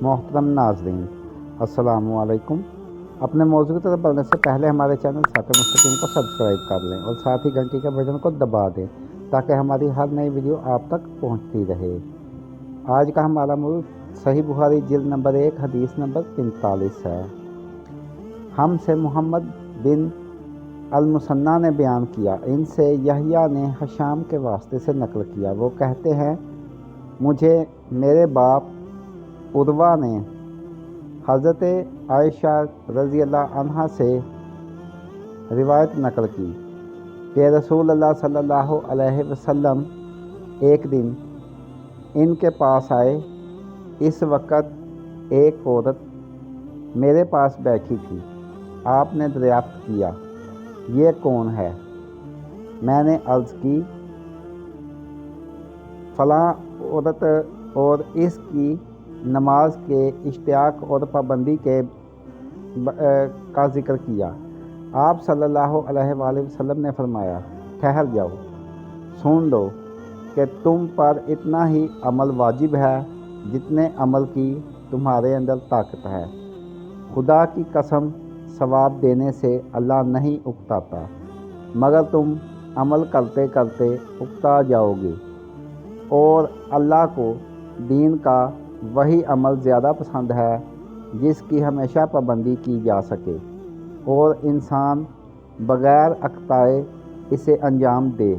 मोहतरम नाज़रीन, अस्सलामुअलैकुम। अपने मौजू की तरफ बढ़ने से पहले हमारे चैनल साथ मुस्तकीम को सब्सक्राइब कर लें और साथ ही घंटी के बटन को दबा दें ताकि हमारी हर नई वीडियो आप तक पहुंचती रहे। आज का हमारा मौजू सही बुखारी जिल्द नंबर 1 हदीस नंबर 45 है। हमसे मोहम्मद बिन अल-मुसन्ना ने बयान किया, इनसे यहया ने हशाम के वास्ते से नकल किया। वो कहते हैं, मुझे मेरे बाप उर्वा ने हज़रत आयशा रज़ी अल्लाह अन्हा से रिवायत नकल की कि रसूलुल्लाह सल्लल्लाहु अलैहि वसल्लम एक दिन इनके पास आए। इस वक़्त एक औरत मेरे पास बैठी थी। आपने दरियाफ्त किया, ये कौन है? मैंने अर्ज़ की, फ़लाँ औरत और इसकी नमाज के इश्तियाक और पाबंदी का ज़िक्र किया। आप सल्लल्लाहु अलैहि वसल्लम ने फरमाया, ठहर जाओ, सुन लो कि तुम पर इतना ही अमल वाजिब है जितने अमल की तुम्हारे अंदर ताकत है। खुदा की कसम, सवाब देने से अल्लाह नहीं उकताता, मगर तुम अमल करते करते उकता जाओगे। और अल्लाह को दीन का वही अमल ज़्यादा पसंद है जिसकी हमेशा पाबंदी की जा सके और इंसान बग़ैर अखताए इसे अंजाम दे।